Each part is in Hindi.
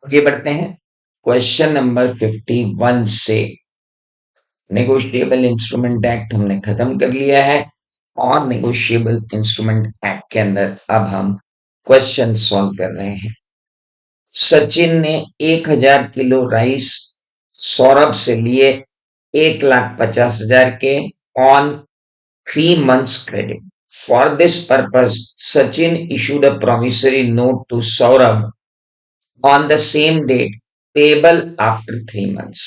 आगे बढ़ते हैं। क्वेश्चन नंबर 51 से नेगोशिएबल इंस्ट्रूमेंट एक्ट हमने खत्म कर लिया है और नेगोशिएबल इंस्ट्रूमेंट एक्ट के अंदर अब हम क्वेश्चन सॉल्व कर रहे हैं। सचिन ने 1,000 किलो राइस सौरभ से लिए 1,50,000 के on 3 months credit. For this purpose, Sachin issued a promissory note to Saurabh on the same date, payable after 3 months.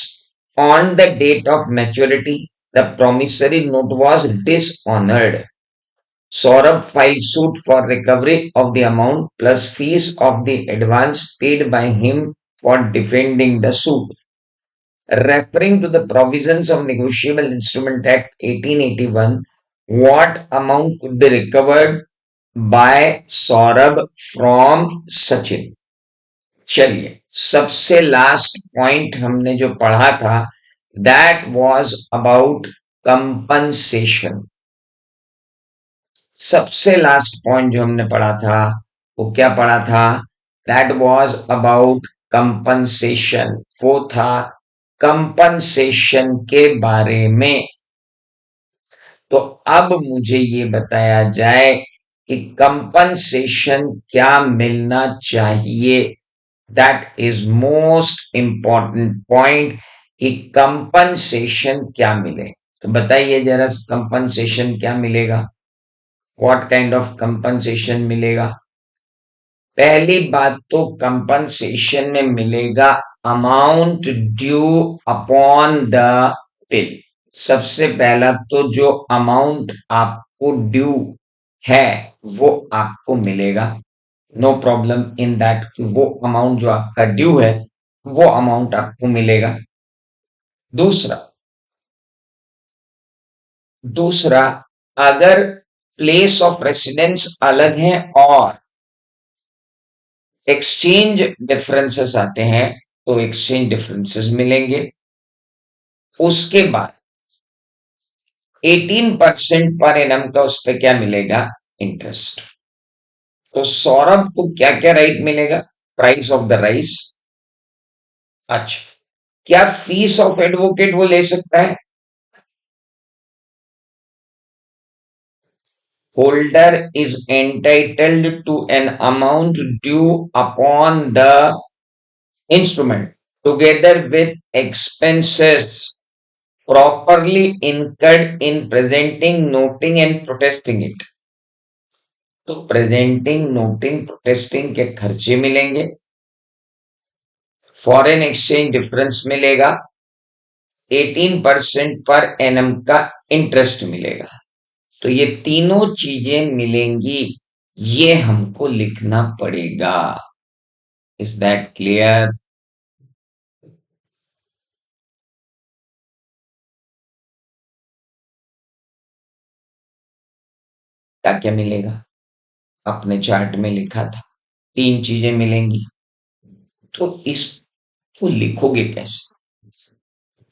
On the date of maturity, the promissory note was dishonored. Saurabh filed suit for recovery of the amount plus fees of the advance paid by him for defending the suit. Referring to the provisions of Negotiable Instrument Act 1881, what amount could be recovered by Saurabh from Sachin? चलिए, सबसे लास्ट पॉइंट हमने जो पढ़ा था दैट वाज अबाउट कंपनसेशन। सबसे लास्ट पॉइंट जो हमने पढ़ा था वो क्या पढ़ा था? That was about compensation. वो था कंपनसेशन के बारे में। तो अब मुझे ये बताया जाए कि कंपनसेशन क्या मिलना चाहिए। That is most important point कि कंपनसेशन क्या मिले। तो बताइए जरा, कंपनसेशन क्या मिलेगा? व्हाट काइंड ऑफ कंपनसेशन मिलेगा? पहली बात तो कंपनसेशन में मिलेगा amount due upon the bill. सबसे पहला तो जो अमाउंट आपको ड्यू है वो आपको मिलेगा। नो प्रॉब्लम इन दैट कि वो अमाउंट जो आपका ड्यू है वो अमाउंट आपको मिलेगा। दूसरा दूसरा अगर प्लेस ऑफ रेसिडेंस अलग है और एक्सचेंज डिफरेंसेस आते हैं तो एक्सचेंज डिफरेंसेस मिलेंगे। उसके बाद 18% पर एनम का उस पर क्या मिलेगा? इंटरेस्ट। तो सौरभ को क्या क्या राइट मिलेगा? Price of the rice. अच्छा, क्या फीस ऑफ एडवोकेट वो ले सकता है? Holder is entitled to an amount due upon the instrument together with expenses properly incurred in presenting, noting and protesting it. तो प्रेजेंटिंग, नोटिंग, प्रोटेस्टिंग के खर्चे मिलेंगे, फॉरेन एक्सचेंज डिफरेंस मिलेगा, 18% पर एनम का इंटरेस्ट मिलेगा। तो ये तीनों चीजें मिलेंगी, ये हमको लिखना पड़ेगा। Is that clear? क्या क्या मिलेगा? अपने चार्ट में लिखा था 3 चीजें मिलेंगी। तो इसको लिखोगे कैसे?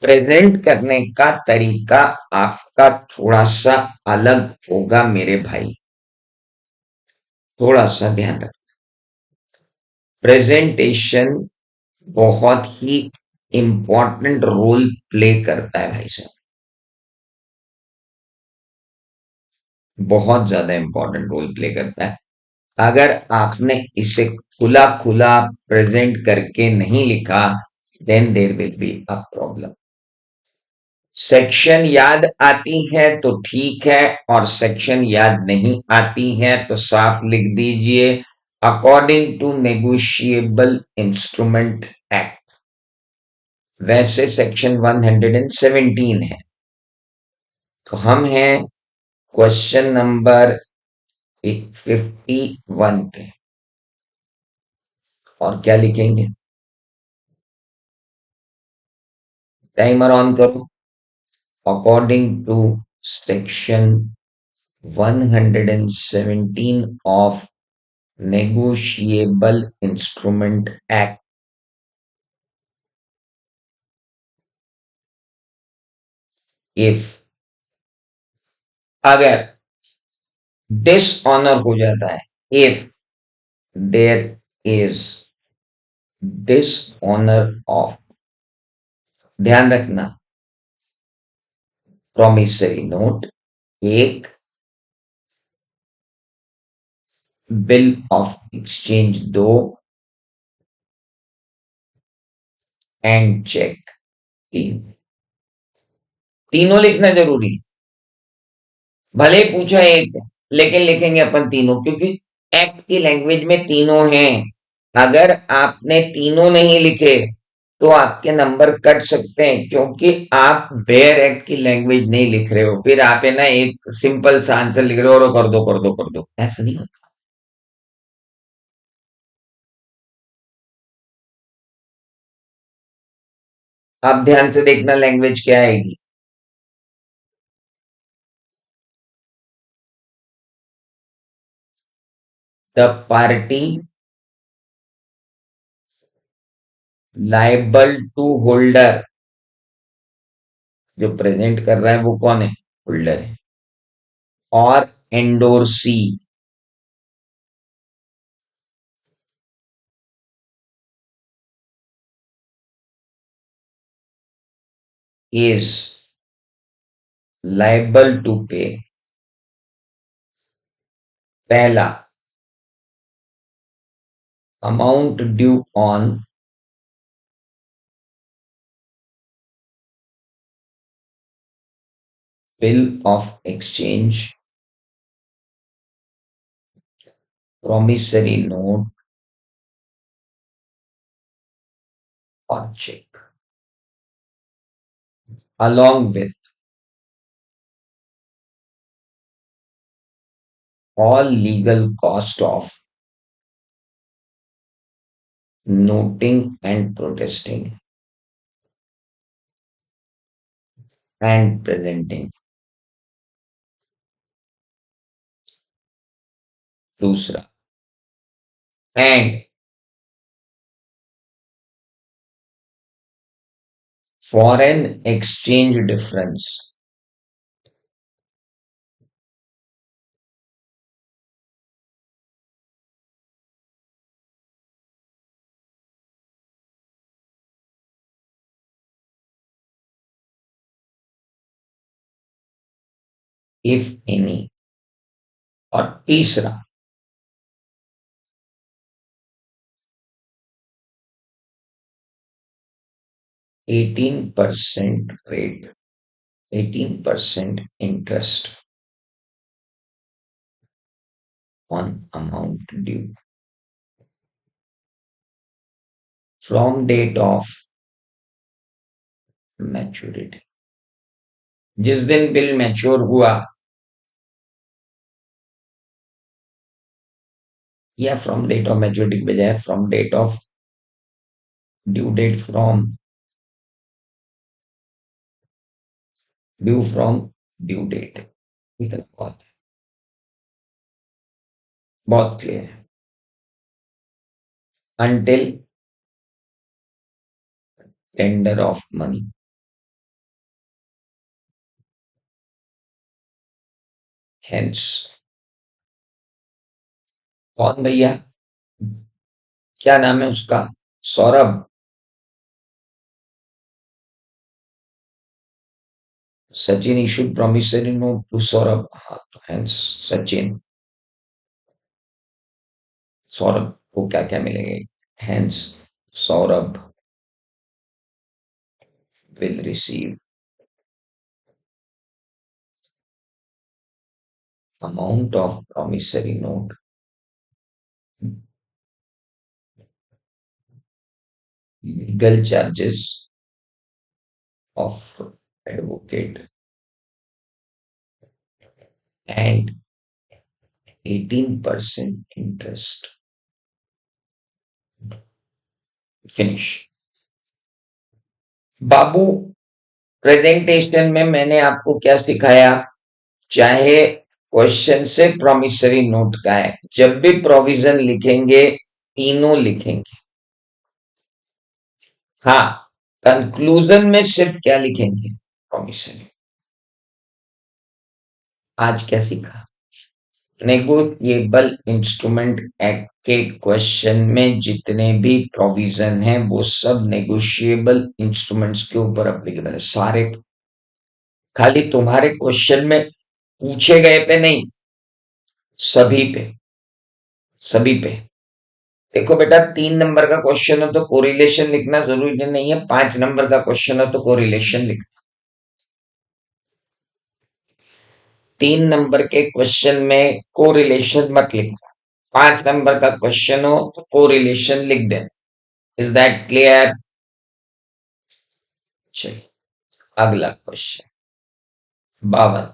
प्रेजेंट करने का तरीका आपका थोड़ा सा अलग होगा मेरे भाई, थोड़ा सा ध्यान रखना। प्रेजेंटेशन बहुत ही इंपॉर्टेंट रोल प्ले करता है भाई साहब, बहुत ज्यादा इंपॉर्टेंट रोल प्ले करता है। अगर आपने इसे खुला खुला प्रेजेंट करके नहीं लिखा then there will be a problem. Section याद आती है तो ठीक है, और सेक्शन याद नहीं आती है तो साफ लिख दीजिए according to negotiable instrument act. वैसे सेक्शन 117 है। तो हम हैं क्वेश्चन नंबर 51 पे, और क्या लिखेंगे? टाइमर ऑन करो। According to section 117 of Negotiable Instrument Act, if अगर डिसऑनर हो जाता है, if there is dishonour of, ध्यान रखना, प्रॉमिसरी नोट एक, बिल ऑफ एक्सचेंज दो, एंड चेक तीन। तीनों लिखना जरूरी है। भले ही पूछा एक है, लेकिन लिखेंगे अपन तीनों, क्योंकि एक्ट की लैंग्वेज में तीनों हैं। अगर आपने तीनों नहीं लिखे तो आपके नंबर कट सकते हैं, क्योंकि आप बेयर एक्ट की लैंग्वेज नहीं लिख रहे हो। फिर आप है ना एक सिंपल सा आंसर लिख रहे हो और कर दो कर दो कर दो, ऐसा नहीं होता। आप ध्यान से देखना लैंग्वेज क्या आएगी। The party liable to holder, जो प्रेजेंट कर रहा है वो कौन है? होल्डर है। और एंडोर्सी इज लाइबल टू पे, पहला, amount due on bill of exchange, promissory note or check, along with all legal cost of noting and protesting and presenting। दूसरा, and foreign exchange difference, if any। और तीसरा, 18% rate, 18% interest on amount due from date of maturity, जिस दिन बिल मैच्योर हुआ, या फ्रॉम डेट ऑफ मैच्योरिटी के बजाय from date of due date, from due from due date, इतना बहुत है, बहुत क्लियर है। until tender of money, hence. कौन भैया? क्या नाम है उसका? Saurabh. Sachin issued promissory note to Saurabh, हाँ तो हेंस सचिन, सौरभ को क्या क्या मिलेगा? Hence Saurabh will receive amount of promissory note, legal charges of advocate, and 18% interest। Finish. Babu, presentation में मैंने आपको क्या सिखाया? चाहे क्वेश्चन से प्रॉमिसरी नोट का है, जब भी प्रोविजन लिखेंगे तीनों लिखेंगे। हाँ, कंक्लूजन में सिर्फ क्या लिखेंगे? प्रॉमिसरी। आज क्या सीखा? नेगोशिएबल इंस्ट्रूमेंट एक्ट के क्वेश्चन में जितने भी प्रोविजन हैं वो सब नेगोशिएबल इंस्ट्रूमेंट्स के ऊपर अप्लीकेबल है सारे। खाली तुम्हारे क्वेश्चन में पूछे गए पे नहीं, सभी पे, सभी पे। देखो बेटा, 3 नंबर का क्वेश्चन हो तो कोरिलेशन लिखना जरूरी नहीं है, 5 नंबर का क्वेश्चन हो तो कोरिलेशन लिखना। 3 नंबर के क्वेश्चन में कोरिलेशन मत लिखना, 5 नंबर का क्वेश्चन हो तो कोरिलेशन लिख देना। Is that clear? चलिए अगला question 52।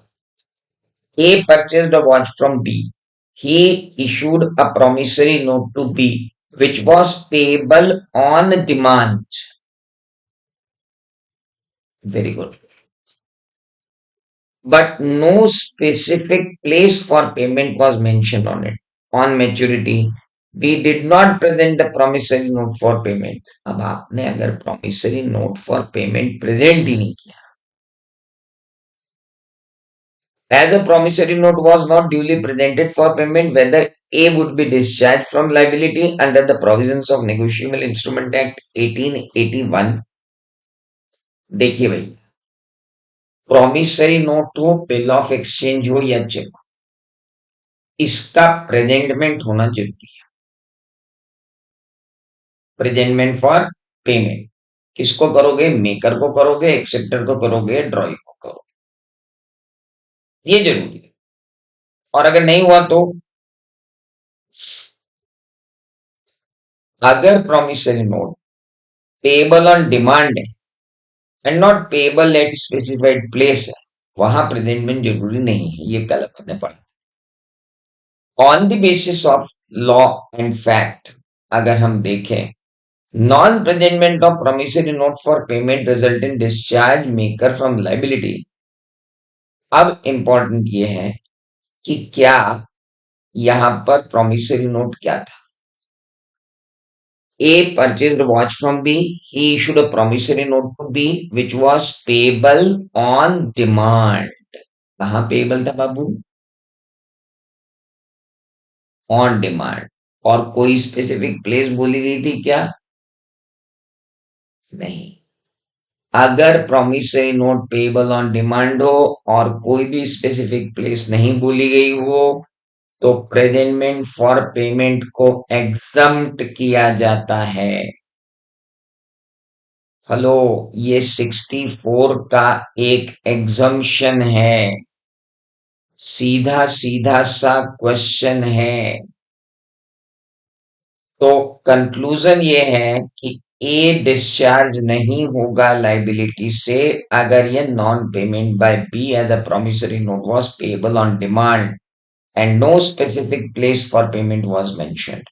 A purchased a watch from B. He issued a promissory note to B, which was payable on demand. Very good. But no specific place for payment was mentioned on it. On maturity, B did not present the promissory note for payment. अब आपने अगर promissory note for payment present ही नहीं किया, as a promissory note was not duly presented for payment, whether A would be discharged from liability under the provisions of Negotiable Instrument Act 1881। देखिए भाई, प्रॉमिसरी नोट हो, बिल ऑफ एक्सचेंज हो या चेक, इसका प्रेजेंटमेंट होना जरूरी है। प्रेजेंटमेंट फॉर पेमेंट किसको करोगे? मेकर को करोगे, एक्सेप्टर को करोगे, ड्रॉइंग को करोगे, ये जरूरी है। और अगर नहीं हुआ तो अगर promissory note payable on demand है and not payable at specified place है, वहां प्रेजेंटमेंट जरूरी नहीं है, ये कल अपने पढ़ा। On the basis of law and fact अगर हम देखें, non presentment of promissory note for payment result in discharge maker from liability. अब इंपॉर्टेंट ये है कि क्या यहां पर प्रोमिसरी नोट क्या था? A purchased a watch from B. He issued a promissory note to B, which was payable on demand. कहाँ पेबल था बाबू? On demand. और कोई स्पेसिफिक प्लेस बोली गई थी क्या? नहीं। अगर promissory note payable on demand हो और कोई भी स्पेसिफिक प्लेस नहीं बोली गई हो तो प्रेजेंटमेंट फॉर पेमेंट को एग्जम्प्ट किया जाता है। हेलो, ये 64 का एक एग्जम्पशन है, सीधा सीधा सा क्वेश्चन है। तो कंक्लूजन ये है कि ए डिस्चार्ज नहीं होगा लाइबिलिटी से अगर ये non payment by B as a promissory note was payable on demand and no specific place for payment was mentioned.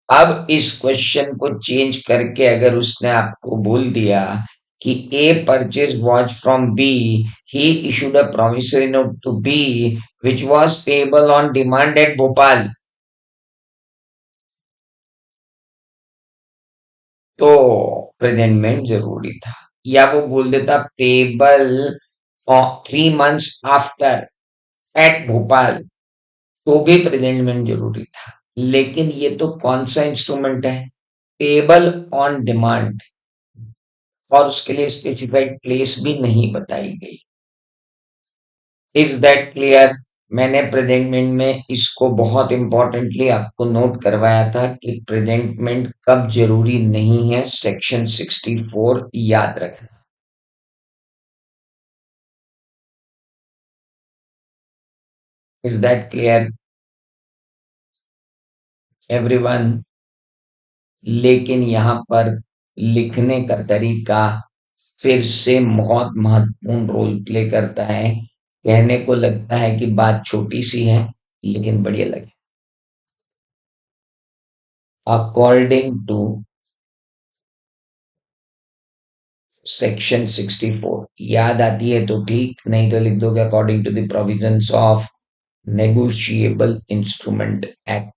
अब इस क्वेश्चन को चेंज करके अगर उसने आपको बोल दिया कि A purchase watch from B, he issued a promissory note to B which was payable on demand at Bhopal, तो प्रेजेंटमेंट जरूरी था। या वो बोल देता payable 3 months after at Bhopal, तो भी प्रेजेंटमेंट जरूरी था। लेकिन ये तो कौन सा इंस्ट्रूमेंट है? पेबल ऑन डिमांड, और उसके लिए स्पेसिफाइड प्लेस भी नहीं बताई गई। Is that clear? मैंने प्रेजेंटमेंट में इसको बहुत इंपॉर्टेंटली आपको नोट करवाया था कि प्रेजेंटमेंट कब जरूरी नहीं है, सेक्शन 64 याद रखना। Is that clear everyone? लेकिन यहाँ पर लिखने का तरीका फिर से बहुत महत्वपूर्ण रोल प्ले करता है। कहने को लगता है कि बात छोटी सी है, लेकिन बढ़िया लगे। अकॉर्डिंग टू सेक्शन 64 याद आती है तो ठीक, नहीं तो लिख दोगे according to the provisions of negotiable instrument act.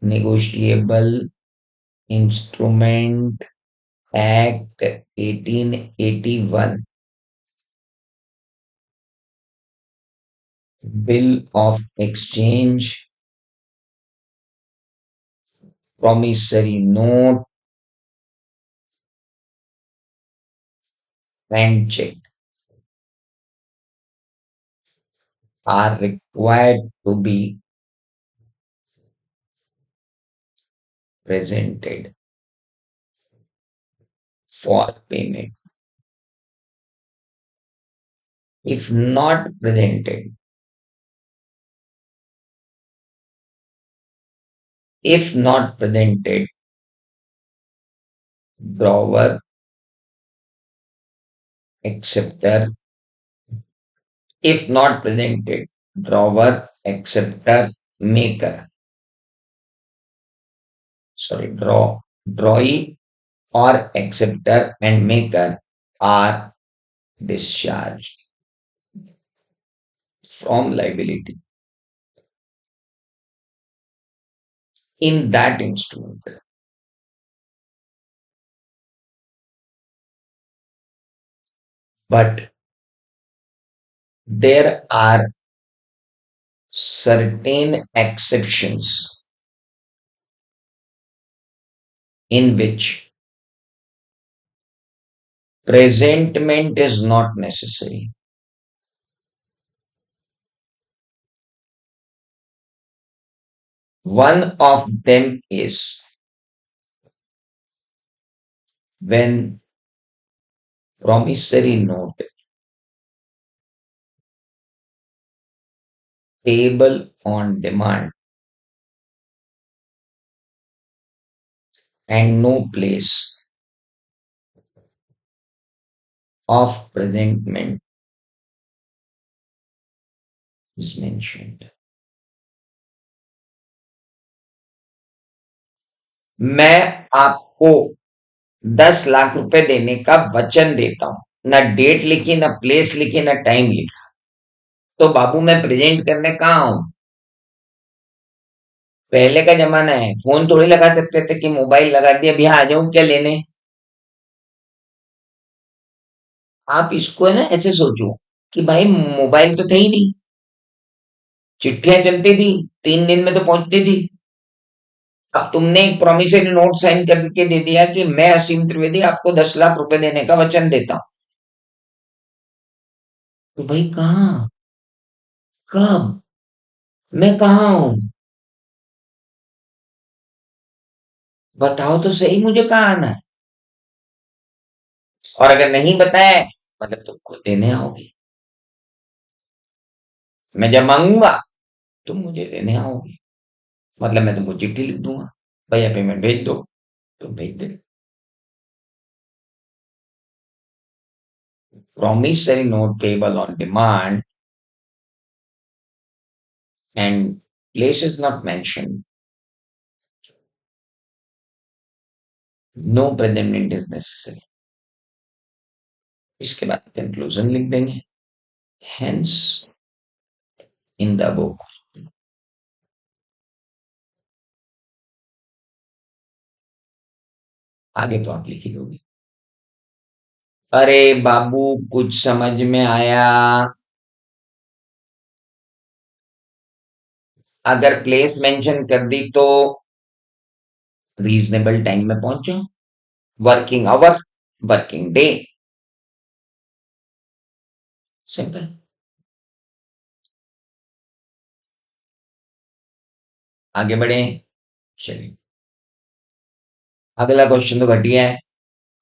Negotiable instrument act 1881, bill of exchange promissory note and check are required to be presented for payment. If not presented, if not presented, drawer, acceptor, if not presented, drawer, acceptor, maker, sorry, drawee or acceptor and maker are discharged from liability in that instrument. But there are certain exceptions in which presentment is not necessary. One of them is when promissory note payable on demand and no place of presentment is mentioned. मैं आपको 10 लाख रुपए देने का वचन देता हूं, ना डेट लिखी, ना प्लेस लिखी, ना टाइम लिखा, तो बाबू मैं प्रेजेंट करने कहाँ हूं? पहले का जमाना है, फोन थोड़ी लगा सकते थे कि मोबाइल लगा दिया, भैया आ जाऊं क्या लेने। आप इसको है ना ऐसे सोचो कि भाई मोबाइल तो थे ही नहीं, चिट्ठियां चलती थी, 3 दिन में तो पहुंचती थी। अब तुमने एक प्रोमिसरी नोट साइन करके दे दिया कि मैं असीम त्रिवेदी आपको 10 लाख रुपए देने का वचन देता हूं, तो भाई कहाँ, कब, मैं कहाँ हूं, बताओ तो सही मुझे कहाँ आना है। और अगर नहीं बताया मतलब तुम खुद देने आओगे, मैं जब मांगूंगा तुम मुझे देने आओगे, मतलब मैं तुमको चिट्ठी लिख दूंगा, भैया पेमेंट भेज दो, तुम भेज दे। Promissory note payable on demand and place is not mentioned. No presentment is necessary. इसके बाद कंक्लूजन लिख देंगे। Hence, in the book. आगे तो आप लिख ही दोगे। अरे बाबू कुछ समझ में आया? अगर प्लेस मेंशन कर दी तो रीजनेबल टाइम में पहुंचो, working hour, working day, simple. आगे बढ़े, चलिए अगला क्वेश्चन तो घटिया है।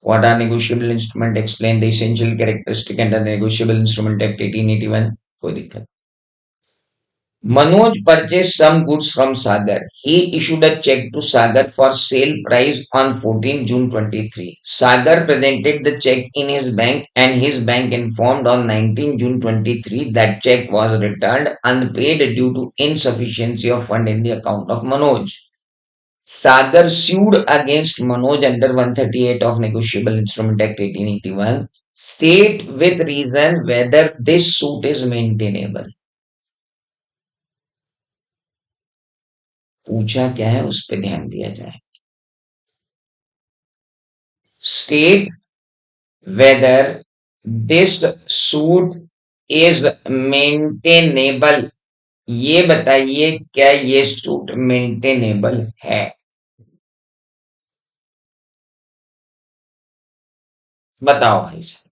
What are negotiable instrument? Explain the essential characteristic and the negotiable instrument act 1881। कोई दिक्कत। Manoj purchased some goods from Sagar. He issued a check to Sagar for sale price on 14 June 23. Sagar presented the check in his bank and his bank informed on 19 June 23 that check was returned unpaid due to insufficiency of fund in the account of Manoj. Sagar sued against Manoj under 138 of Negotiable Instrument Act 1881. State with reason whether this suit is maintainable. पूछा क्या है उस पर ध्यान दिया जाए। State whether this suit is maintainable। ये बताइए क्या ये सूट मेंटेनेबल है। बताओ भाई साहब,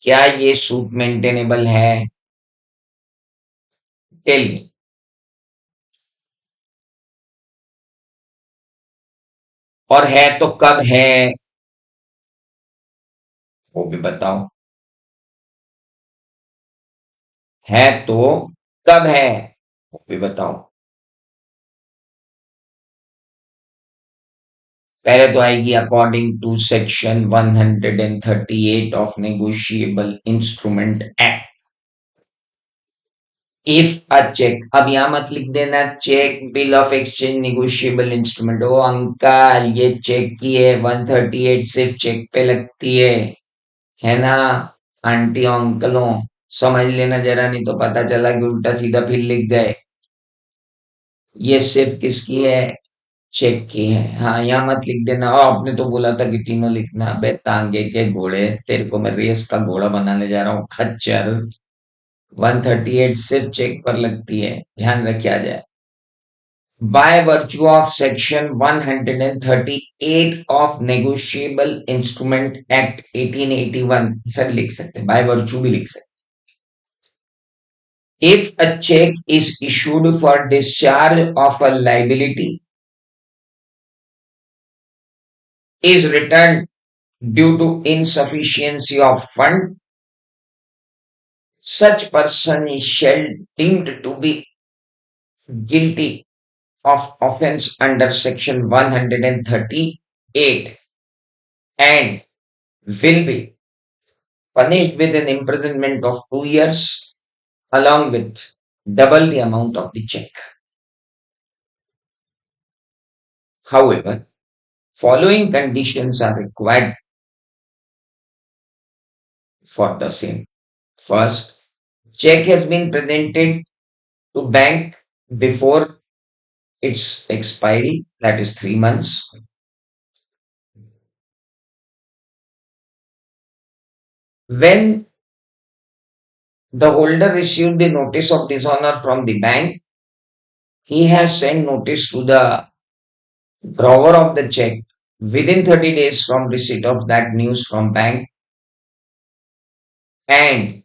क्या ये सूट मेंटेनेबल है? Tell me. और है तो कब है? वो भी बताओ। है तो कब है? वो भी बताओ। पहले तो आएगी according to section 138 of negotiable instrument act. If a cheque, अब यहां मत लिख देना cheque bill of exchange negotiable instrument. ओ अंकल, ये चेक की है, 138 सिर्फ चेक पे लगती है ना? आंटी अंकलों, समझ लेना जरा, नहीं तो पता चला कि उल्टा सीधा फिर लिख गए। ये सिर्फ किसकी है? चेक की है। हाँ, यहाँ मत लिख देना, और आपने तो बोला था कि तीनों लिखना। बे तांगे के घोड़े, तेरे को मैं रेस का घोड़ा बनाने जा रहा हूँ, खच्चर। 138 सिर्फ चेक पर लगती है, ध्यान रखा जाए। By virtue of Section 138 of Negotiable Instrument Act 1881, sir लिख सकते हैं, by virtue भी लिख सकते हैं। If a check is issued for discharge of a liability, is returned due to insufficiency of fund, such person is shall deemed to be guilty of offense under Section 138 and will be punished with an imprisonment of 2 years along with double the amount of the check. However, following conditions are required for the same. First, check has been presented to bank before its expiry, that is 3 months. When the holder received the notice of dishonor from the bank, he has sent notice to the drawer of the check within 30 days from receipt of that news from bank, and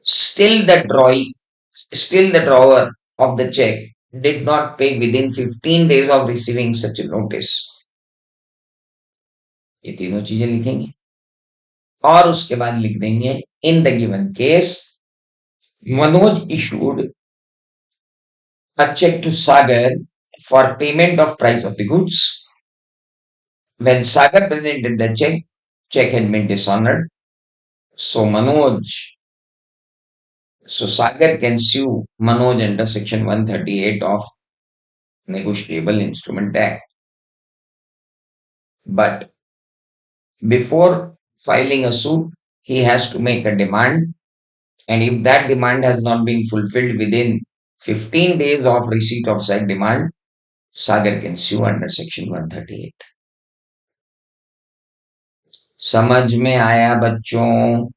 still the drawer of the check did not pay within 15 days of receiving such a notice। ये तीनों चीजें लिखेंगे और उसके बाद लिख देंगे in the given case Manoj issued a check to Sagar for payment of price of the goods। When Sagar presented the check had been dishonored, so Sagar can sue Manoj under section 138 of Negotiable Instrument Act. But before filing a suit, he has to make a demand, and if that demand has not been fulfilled within 15 days of receipt of said demand, Sagar can sue under section 138। समझ में आया बच्चों?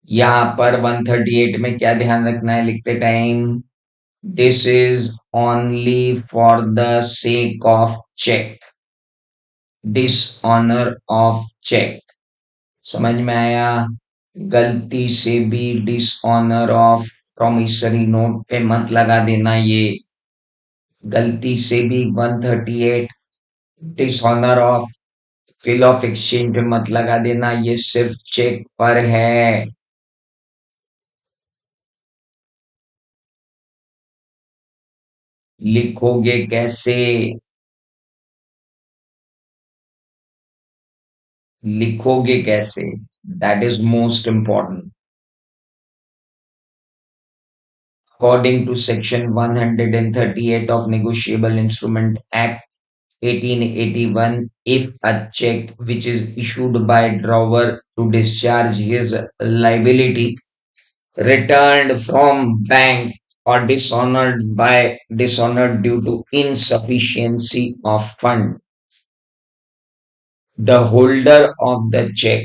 यहां पर 138 में क्या ध्यान रखना है लिखते time? This is only for the sake of cheque, dishonour of cheque. समझ में आया? गलती से भी डिसऑनर ऑफ प्रॉमिसरी नोट पे मत लगा देना। ये गलती से भी 138 dishonour of bill of exchange पे मत लगा देना, ये सिर्फ चेक पर है। लिखोगे कैसे? लिखोगे कैसे? That is most important. According to Section 138 of Negotiable Instrument Act 1881, if a check which is issued by drawer to discharge his liability returned from bank or dishonored due to insufficiency of fund, the holder of the check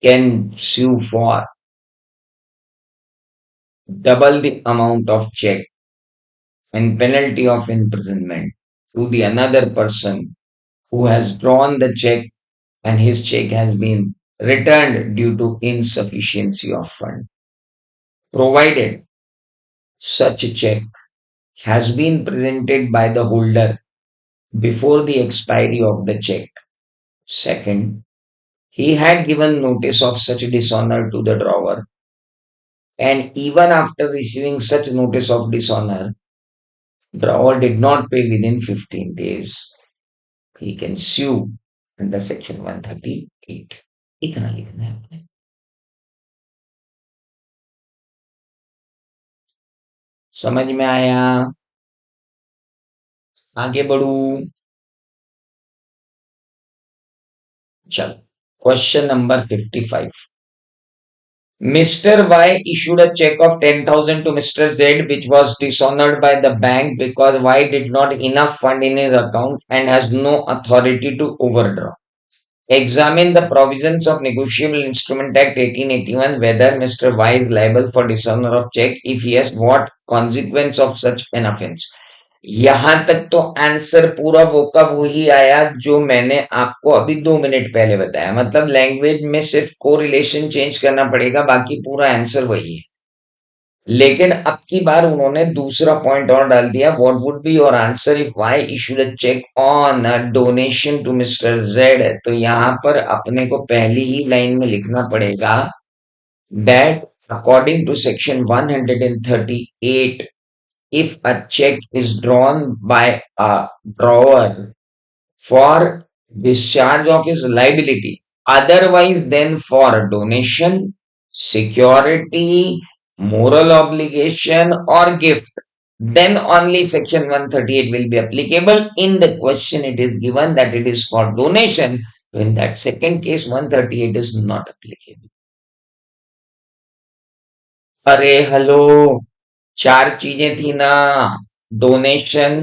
can sue for double the amount of check and penalty of imprisonment to the another person who has drawn the check and his check has been returned due to insufficiency of fund, provided such a check has been presented by the holder before the expiry of the check. Second, he had given notice of such dishonor to the drawer, and even after receiving such notice of dishonor, drawer did not pay within 15 days. He can sue under section 138. इतना लिखना है आपने. समझ में आया? आगे बढ़ू. चल, question number 55. Mr. Y issued a check of 10,000 to Mr. Z, which was dishonored by the bank because Y did not enough fund in his account and has no authority to overdraw. Examine the provisions of Negotiable Instrument Act 1881 whether Mr. Y is liable for dishonor of check. If yes, what consequence of such an offense? यहां तक तो आंसर पूरा वो का वही आया जो मैंने आपको अभी 2 मिनट पहले बताया. मतलब लैंग्वेज में सिर्फ कोरिलेशन चेंज करना पड़ेगा, बाकी पूरा आंसर वही है. लेकिन अब की बार उन्होंने दूसरा पॉइंट और डाल दिया. What would be your answer if Y issued a cheque on a donation to mister Z? तो यहां पर अपने को पहली ही लाइन में लिखना पड़ेगा that according to section 138, if a check is drawn by a drawer for discharge of his liability, otherwise than for donation, security, moral obligation, or gift, then only section 138 will be applicable. In the question, it is given that it is for donation. So in that second case, 138 is not applicable. अरे हेलो, चार चीजें थी ना. Donation,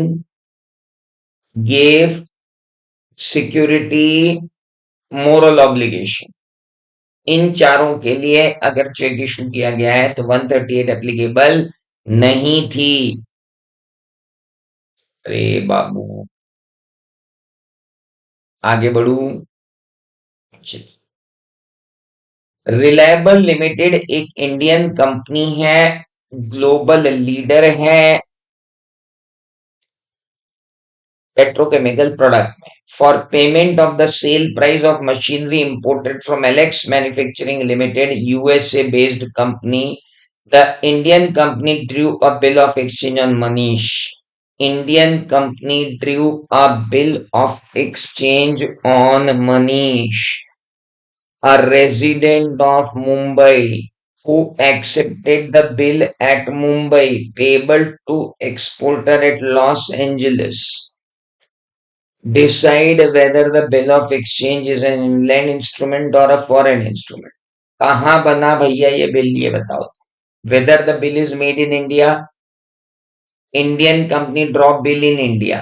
gift, security, moral obligation. इन चारों के लिए अगर चेक इशू किया गया है तो 138 एप्लीकेबल नहीं थी. अरे बाबू, आगे बढ़ू. रिलायबल लिमिटेड एक इंडियन कंपनी है, ग्लोबल लीडर है petrochemical product. For payment of the sale price of machinery imported from Alex Manufacturing Limited, USA based company, the Indian company drew a bill of exchange on Manish. Indian company drew a bill of exchange on Manish, a resident of Mumbai, who accepted the bill at Mumbai, payable to exporter at Los Angeles. Decide whether the bill of exchange is an inland instrument or a foreign instrument. कहाँ बना भैया ये बिल, ये बताओ. Whether the bill is made in India, Indian company draw bill in India,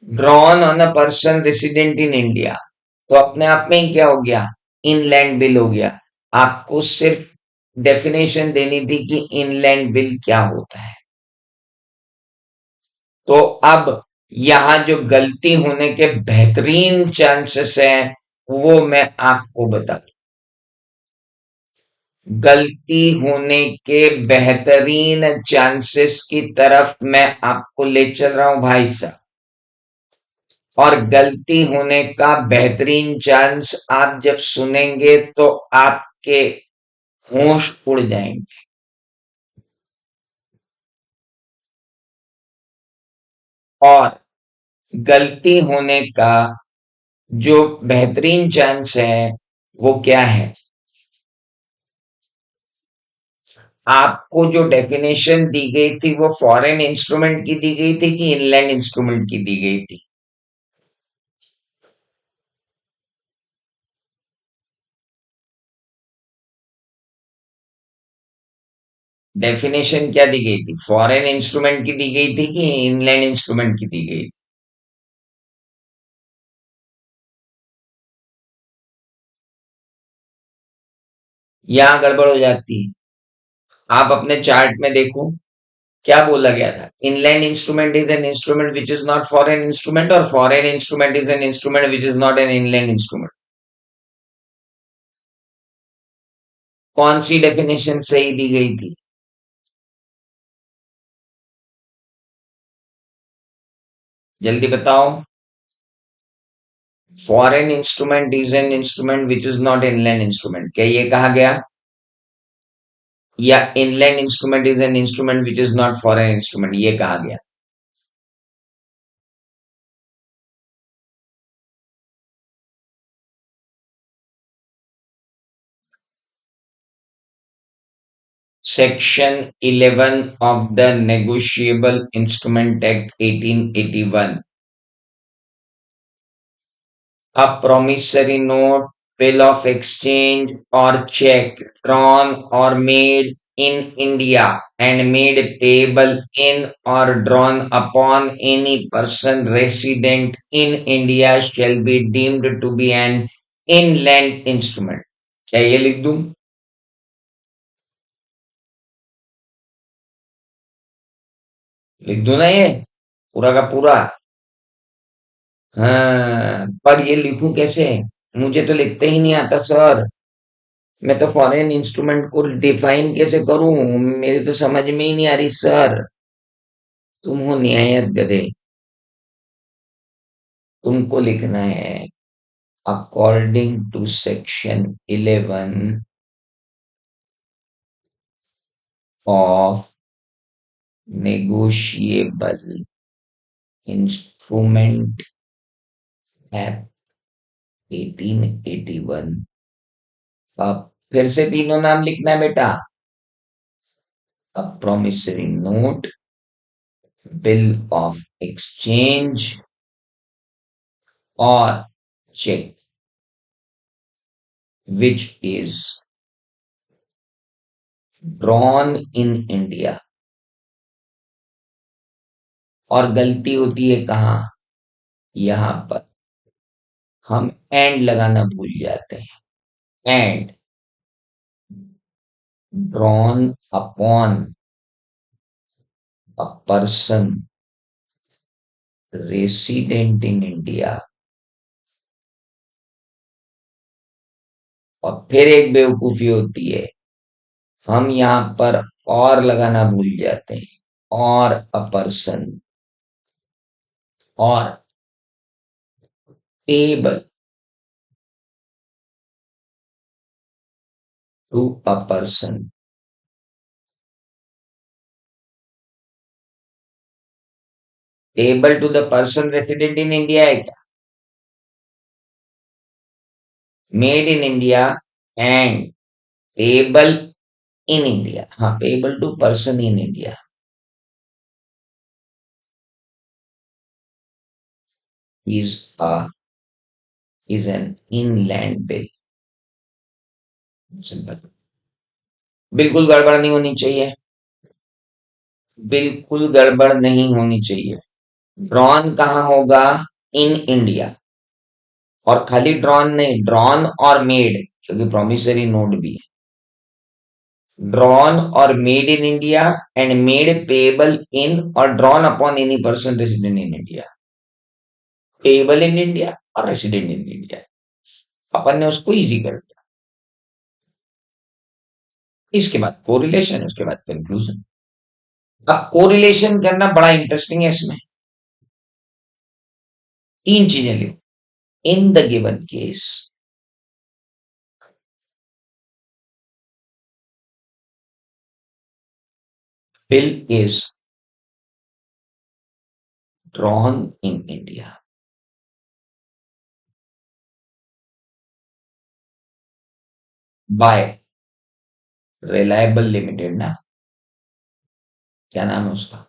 drawn on a person resident in India. तो अपने आप में ही क्या हो गया, इनलैंड बिल हो गया. आपको सिर्फ डेफिनेशन देनी थी कि इनलैंड बिल क्या होता है. तो अब यहां जो गलती होने के बेहतरीन चांसेस हैं वो मैं आपको बता दूं. गलती होने के बेहतरीन चांसेस की तरफ मैं आपको ले चल रहा हूं भाई साहब. और गलती होने का बेहतरीन चांस आप जब सुनेंगे तो आपके होश उड़ जाएंगे. और गलती होने का जो बेहतरीन चांस है वो क्या है? आपको जो डेफिनेशन दी गई थी वो फॉरेन इंस्ट्रूमेंट की दी गई थी कि इनलैंड इंस्ट्रूमेंट की दी गई थी? डेफिनेशन क्या दी गई थी? फॉरेन इंस्ट्रूमेंट की दी गई थी कि इनलैंड इंस्ट्रूमेंट की दी गई थी? यहां गड़बड़ हो जाती है. आप अपने चार्ट में देखो, क्या बोला गया था? Inland instrument is an instrument which is not foreign instrument, और foreign instrument is an instrument which is not an inland instrument. कौन सी डेफिनेशन सही दी गई थी? जल्दी बताओ। Foreign instrument is an instrument which is not inland instrument, क्या ये कहा गया? या inland instrument is an instrument which is not foreign instrument, ये कहा गया? Section 11 of the Negotiable Instrument Act 1881. A promissory note, bill of exchange, or check drawn or made in India and made payable in or drawn upon any person resident in India shall be deemed to be an inland instrument. क्या ये लिख दूं? लिख दूं ना ये पूरा का पूरा? हाँ, पर ये लिखूं कैसे? मुझे तो लिखते ही नहीं आता सर। मैं तो फॉरेन इंस्ट्रूमेंट को डिफाइन कैसे करूं? मेरी तो समझ में ही नहीं आ रही सर। तुम हो निहायत गधे। तुमको लिखना है according to section 11 of negotiable instrument act 1881। अब फिर से तीनों नाम लिखना है बेटा। अ promissory note, bill of exchange, or check which is drawn in India। और गलती होती है कहाँ? यहां पर हम एंड लगाना भूल जाते हैं। And drawn upon a person resident in India। और फिर एक बेवकूफी होती है, हम यहाँ पर और लगाना भूल जाते हैं। और अ पर्सन, और payable to a person. Payable to the person resident in India है क्या? Made in India and payable in India. हाँ, payable to person in India is a is an inland bill. Simple. बिल्कुल गड़बड़ नहीं होनी चाहिए। बिल्कुल गड़बड़ नहीं होनी चाहिए। ड्रॉन कहाँ होगा? इन इंडिया। और खाली ड्रॉन नहीं, ड्रॉन और मेड, क्योंकि प्रोमिसरी नोट भी है। ड्रॉन और made in India and made payable in और drawn upon any person resident in India. Payable in India और रेसिडेंट इन इंडिया, अपन ने उसको इजी कर दिया। इसके बाद कोरिलेशन, उसके बाद कंक्लूजन। अब कोरिलेशन करना बड़ा इंटरेस्टिंग है इसमें। तीन चीजें लिखो। In the given case, bill is drawn in India by Reliable Limited ना, क्या नाम है उसका,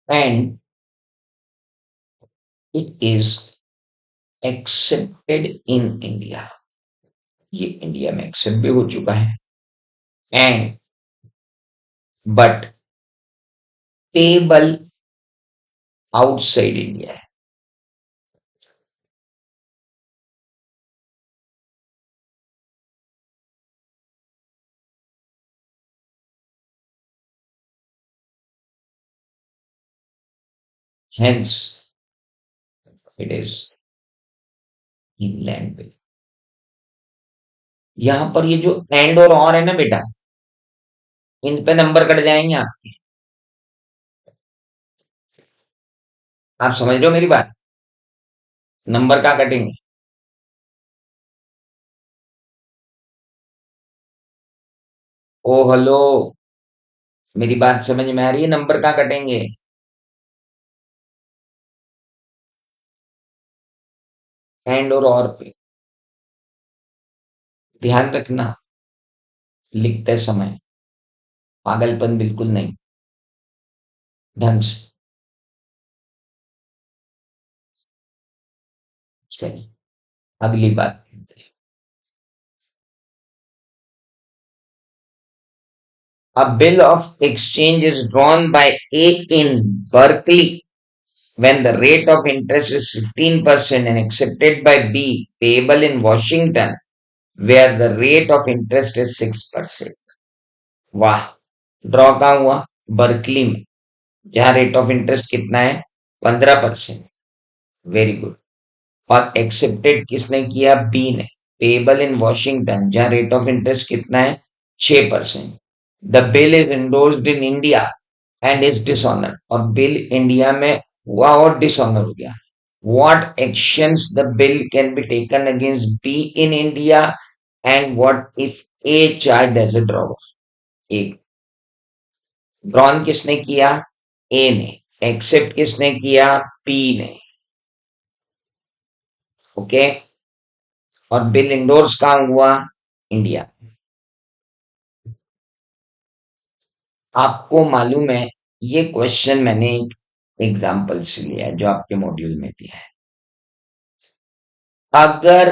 and it is accepted in India। ये इंडिया में एक्सेप्ट भी हो चुका है। And but payable outside India है। Hence it is inland bill. यहाँ पर ये जो एंड और है ना बेटा, इन पे नंबर कट जाएंगे आपके। आप समझ रहे हो मेरी बात? नंबर कहाँ कटेंगे? ओ हेलो, मेरी बात समझ में आ रही है? नंबर कहाँ कटेंगे? एंड और पे ध्यान रखना लिखते समय, पागलपन बिल्कुल नहीं, ढंग से। चलिए अगली बात। A bill of exchange is drawn by A in Berkeley when the rate of interest is 15% and accepted by B payable in Washington where the rate of interest is 6%. वाह, ड्रॉ कहाँ हुआ? बर्कली में, जहां रेट ऑफ इंटरेस्ट कितना है? 15%। Very good. और एक्सेप्टेड किसने किया? बी ने। पेबल इन वॉशिंगटन, जहां रेट ऑफ इंटरेस्ट कितना है? 6%। The bill is endorsed in India and is dishonour, और बिल इंडिया में हुआ और डिसऑनर हो गया। What actions the bill can be taken against B in India and what if A charged as a drawer? एक, ड्रॉन किसने किया? ए ने। एक्सेप्ट किसने किया? बी ने। ओके। और बिल इंडोर्स कहाँ हुआ? इंडिया। आपको मालूम है, ये क्वेश्चन मैंने एक एग्जाम्पल से लिया है जो आपके मॉड्यूल में दिया है। अगर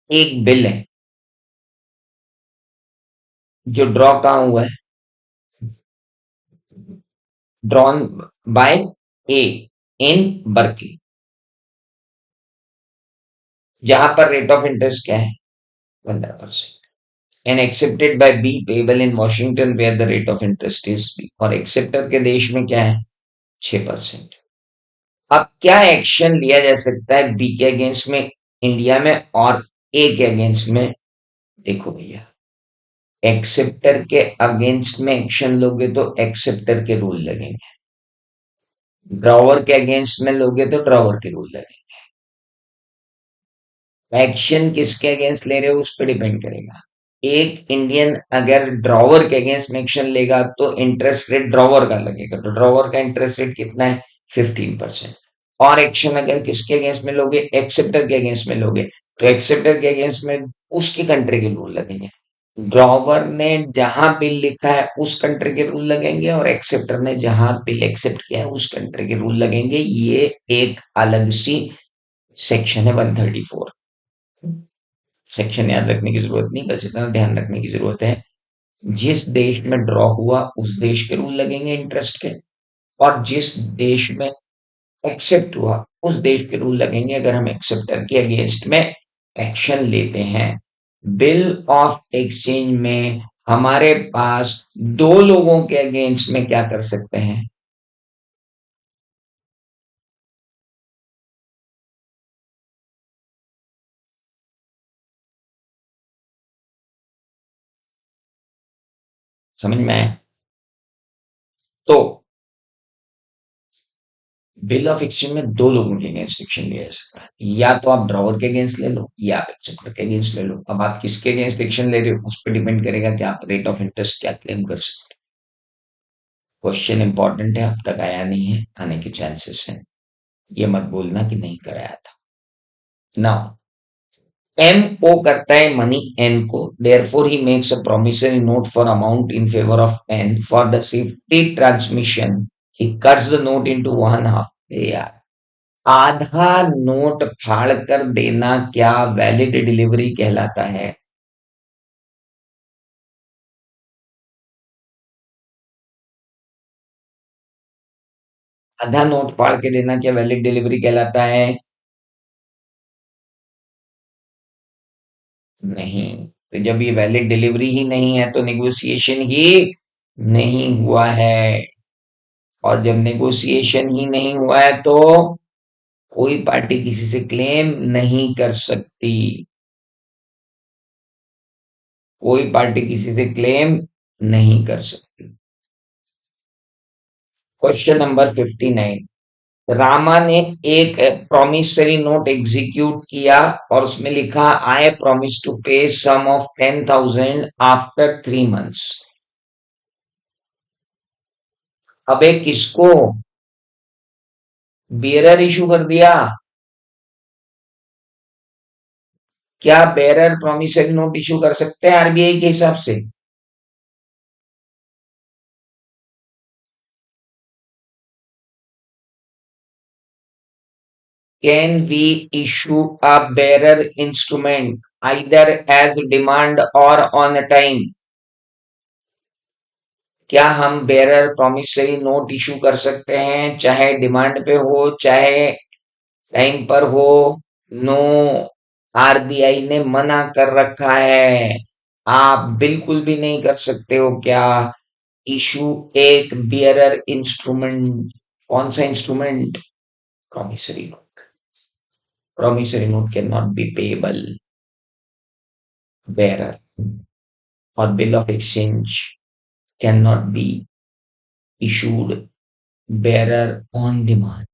एक बिल है जो ड्रॉ कहाँ हुआ है? Drawn by A in Berkeley, जहां पर रेट ऑफ इंटरेस्ट क्या है? 15%। And accepted by B payable in Washington where the rate of interest is B, और एक्सेप्टर के देश में क्या है? 6%। अब क्या एक्शन लिया जा सकता है बी के अगेंस्ट में इंडिया में और ए के अगेंस्ट में? देखो भैया, एक्सेप्टर के अगेंस्ट में एक्शन लोगे तो एक्सेप्टर के रूल लगेंगे, ड्रॉवर के अगेंस्ट में लोगे तो ड्रॉवर के रूल लगेंगे। एक्शन किसके अगेंस्ट ले रहे हो उस पर डिपेंड करेगा। एक इंडियन अगर ड्रॉवर के अगेंस्ट में एक्शन लेगा तो इंटरेस्ट रेट ड्रॉवर का लगेगा, तो ड्रॉवर का इंटरेस्ट रेट कितना है? 15%। और एक्शन अगर किसके अगेंस्ट में लोगे? एक्सेप्टर के अगेंस्ट में लोगे, तो एक्सेप्टर के अगेंस्ट में उसकी कंट्री के रूल लगेंगे। ड्रॉवर ने जहां बिल लिखा है उस कंट्री के रूल लगेंगे, और एक्सेप्टर ने जहां बिल एक्सेप्ट किया है उस कंट्री के रूल लगेंगे। ये एक अलग सी सेक्शन है 134। सेक्शन याद रखने की जरूरत नहीं, बस इतना ध्यान रखने की जरूरत है, जिस देश में ड्रॉ हुआ उस देश के रूल लगेंगे इंटरेस्ट के, और जिस देश में एक्सेप्ट हुआ उस देश के रूल लगेंगे अगर हम एक्सेप्टर के अगेंस्ट में एक्शन लेते हैं। बिल ऑफ एक्सचेंज में हमारे पास दो लोगों के अगेंस्ट में क्या कर सकते हैं? समझ में आया? तो बिल ऑफ एक्सचेंज में दो लोगों के अगेंस्ट एक्शन लिया जा सकता है, या तो आप ड्रॉवर के अगेंस्ट ले लो या आप एक्सेप्टर के अगेंस्ट ले लो। अब आप किसके अगेंस्ट एक्शन ले रहे हो उस पर डिपेंड करेगा कि आप रेट ऑफ इंटरेस्ट क्या क्लेम कर सकते हो। क्वेश्चन इंपॉर्टेंट है, अब तक आया नहीं है, आने के चांसेस हैं, ये मत बोलना कि नहीं कराया था। नाउ एम ओ करता है मनी एन को, therefore he makes a promissory note for amount in favour of N for the safety transmission, he cuts the note into one half. यार, आधा नोट फाड़ कर देना क्या वैलिड डिलीवरी कहलाता है? आधा नोट फाड़ के देना क्या वैलिड डिलीवरी कहलाता है? नहीं। तो जब ये वैलिड डिलीवरी ही नहीं है तो निगोशिएशन ही नहीं हुआ है। और जब नेगोशिएशन ही नहीं हुआ है तो कोई पार्टी किसी से क्लेम नहीं कर सकती। कोई पार्टी किसी से क्लेम नहीं कर सकती। Question number 59। रामा ने एक प्रॉमिसरी नोट एग्जीक्यूट किया और उसमें लिखा आई प्रॉमिस टू पे सम ऑफ 10,000 आफ्टर 3 मंथ्स। अबे किसको? बेरर इशू कर दिया। क्या बेरर प्रॉमिसरी नोट इशू कर सकते हैं आरबीआई के हिसाब से? Can we issue a bearer instrument either as demand or on a time? क्या हम बेरर प्रॉमिसरी नोट इशू कर सकते हैं चाहे डिमांड पे हो चाहे टाइम पर हो? नो, आरबीआई ने मना कर रखा है। आप बिल्कुल भी नहीं कर सकते हो। क्या? इशू एक बेरर इंस्ट्रूमेंट। कौन सा instrument? Promissory note. Promissory note can not be payable. Bearer or bill of exchange cannot be issued bearer on demand.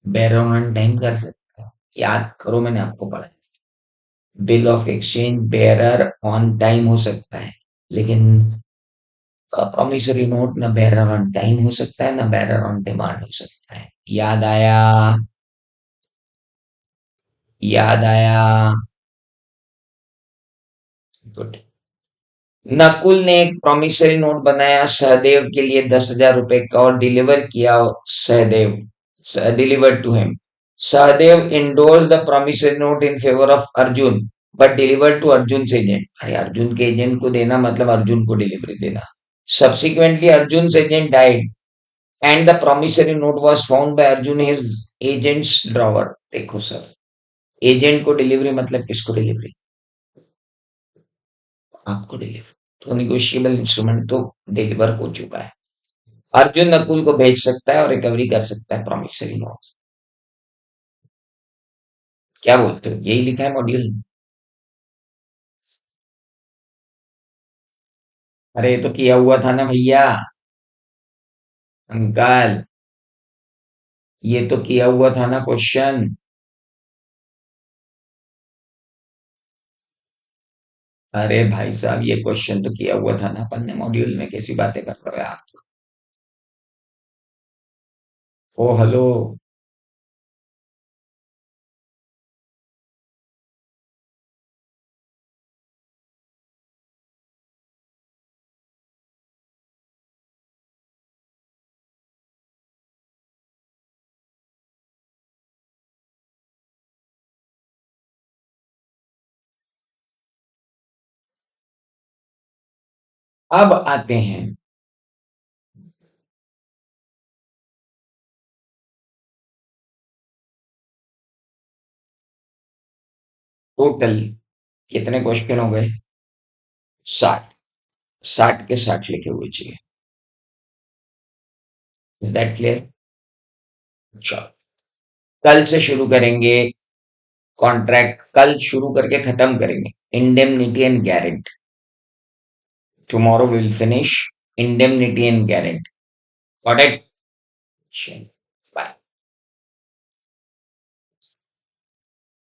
bearer on time कर सकते हो। याद करो मैंने आपको पढ़ा। Bill of exchange bearer on time हो सकता है लेकिन प्रॉमिसरी नोट ना बेरर ऑन टाइम हो सकता है ना बेरर ऑन डिमांड हो सकता है। याद आया? याद आया? गुड। नकुल ने एक प्रॉमिसरी नोट बनाया सहदेव के लिए 10,000 रुपए का और डिलीवर किया। Sahadev delivered to him. Sahadev endorse the promissory note in favour of Arjun but delivered to Arjun agent. अरे अर्जुन के एजेंट को देना मतलब अर्जुन को डिलीवरी देना। Subsequently Arjun agent died and the promissory note was found by Arjun his agents drawer. देखो सर, एजेंट को डिलीवरी मतलब किसको डिलीवरी? आपको डिलीवर। तो निगोशिएबल इंस्ट्रूमेंट तो डिलीवर हो चुका है। अर्जुन नकुल को भेज सकता है और रिकवरी कर सकता है प्रॉमिसरी नोट। क्या बोलते हो? यही लिखा है मॉड्यूल में। अरे ये तो किया हुआ था ना भैया। अंकल, ये तो किया हुआ था ना क्वेश्चन। अरे भाई साहब, ये क्वेश्चन तो किया हुआ था ना अपन ने मॉड्यूल में। कैसी बातें कर रहे हो आप? ओ हेलो। अब आते हैं टोटल कितने क्वेश्चन हो गए? 60। 60 के 60 लिखे हुए चाहिए। Is that clear? चलो, कल से शुरू करेंगे। कॉन्ट्रैक्ट कल शुरू करके खत्म करेंगे। Indemnity and guarantee. Tomorrow will finish indemnity and guarantee. Got it?